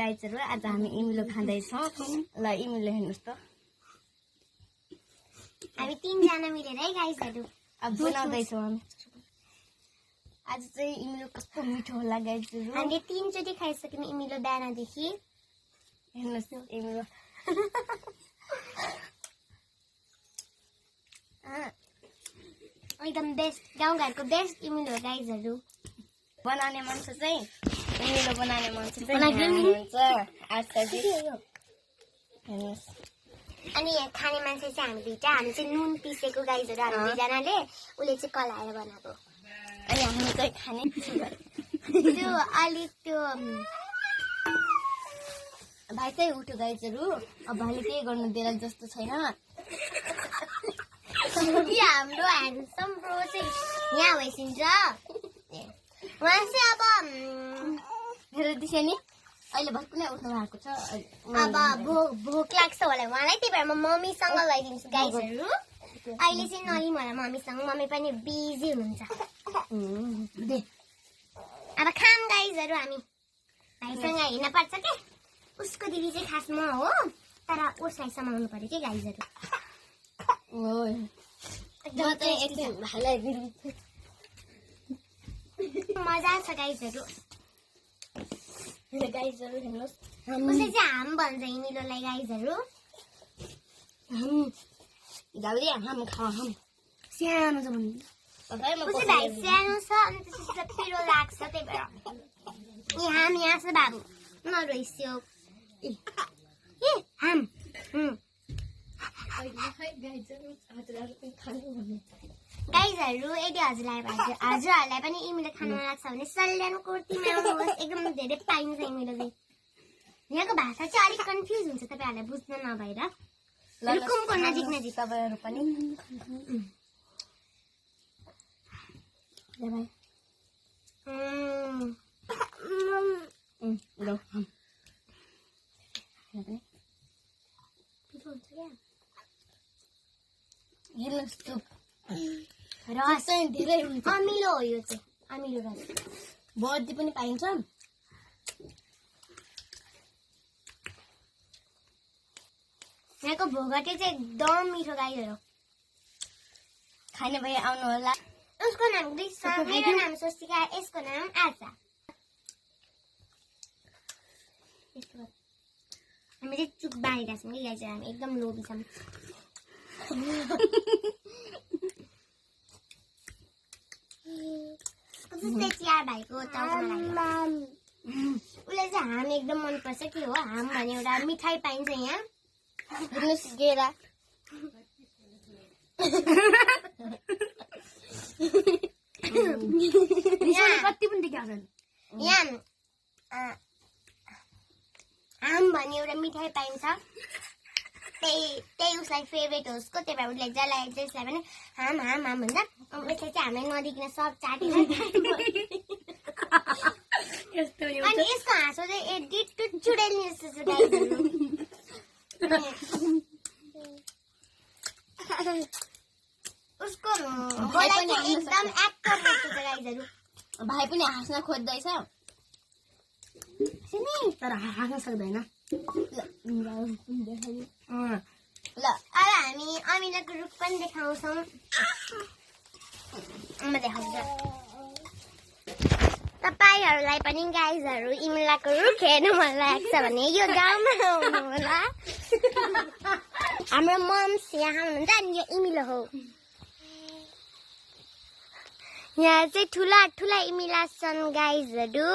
गाइजहरु आज हामी इमिलो खाँदै छौं ल इमिलो हेर्नुस् त हामी 3 जना मिलेर है गाइजहरु अब बनाउँदै छौं हामी आज चाहिँ इमिलो कस्तो मिठो होला गाइजहरु हामीले 3 चोटी खाइसक्यौं इमिलो बिहानदेखि हेर्नुस् इमिलो एकदम बेस्ट गाउँघरको बेस्ट इमिलो गाइजहरु बनाउने मान्छे चाहिँ इमिलो बनाउने मान्छे चाहिँ हुन्छ आजकल हेर्नुस् अनि यहाँ खाने मान्छे चाहिँ हामी दुईटा हामी चाहिँ नुन पिसेको गाइजहरु हामी दुईजनाले उले चाहिँ कलाएर बनाएको अनि हामी चाहिँ खाने त्यो अलि त्यो भाइ चाहिँ उठ्यो गाइजहरु अब भाइले केही गर्नु देला जस्तो छैन यो हाम्रो ह्यान्डसम ब्रो चाहिँ यहाँ भइसिन्छ उहाँ चाहिँ अब मेरो दिशा नि अहिले भर्खरै उठ्नु भएको छ अब भोक लाग्छ होला उहाँलाई त्यही भएर म मम्मीसँग लैदिन्छु गाइजहरु अहिले चाहिँ नलिम होला मम्मीसँग मम्मी पनि बिजी हुनुहुन्छ दे अब खाम गाइजहरु हामी भाइसँग हिँड्न पर्छ के उसको दिदी चाहिँ खास म हो तर उसलाई समाउनु पर्यो के गाइजहरु ओइ म चाहिँ एकछिन भाइलाई दिन्छु मजा छ गाइजहरु गाइजहरु हेर्नुस् उसले चाहिँ हाम भन्छ इमिलोलाई गाइजहरु जाउदे हाम खाऊ हाम सानो छ भन्नु उसले भाइ सानो छ अनि त्यसपछि पिरो लाग्छ त्यही भएर हाम यहाँ छ बाबु नरोइस्यो ए हाम गाइजहरु यदि हजुरहरूलाई पनि इमिलो खान मन लाग्छ भने सल्यान कोर्तीमा आउनुहोस् एकदम धेरै पाइन्छ इमिलो चाहिँ यहाँको भाषा चाहिँ अलिक कन्फ्युज हुन्छ तपाईहरुलाई बुझ्न नभएर रुकुमको नजिक नजिक तपाईहरु पनि ले भाइ लो हेर्नुस् त रस चाहिँ धेरै हुन्छ अमिलो हो यो चाहिँ अमिलो रस बर्दी पनि पाइन्छ यहाँको भोगटे चाहिँ एकदम मिठो गाईहरु खाने भए आउनु होला उसको नाम ग्रीष्म मेरो नाम स्वस्तिका यसको नाम आशा हामी चाहिँ चुक बाँडेका छौँ कि गाई हामी एकदम लोभी छौँ जस्तै चिया भाइको टाउकोमा लाग्यो उसलाई चाहिँ हाम एकदम मनपर्छ के हो हाम भन्ने एउटा मिठाई पाइन्छ यहाँ हेर्नुस् गेरा कति पनि देखाउँछन् यहाँ हाम भन्ने एउटा मिठाई पाइन्छ त्यही उसलाई फेभरेट हो उसको त्यही भएर उसलाई जसलाई पनि हाम हाम हाम भन्छ उसले चाहिँ हामीलाई नदेखिन सब चाटेर अनि यसको हाँसो चाहिँ एडिट चुडेल जस्तो छ गाईहरु उसको बोलाइ चाहिँ एकदम एक्टर जस्तो छ गाईहरु भाइ पनि हाँस्न खोज्दैछ तर हाँस्न सक्दैन ल अब हामी अमिलाको रुख पनि देखाउँछौँ म देखाउँछु तपाईहरुलाई पनि गाइजहरु इमिलाको रुख हेर्नु मन लाग्छ भने यो गाउँमा आउनु होला हाम्रो मम्स यहाँ हुनुहुन्छ अनि यो इमिलो हो यहाँ चाहिँ ठुला ठुला इमिला छन् गाइजहरु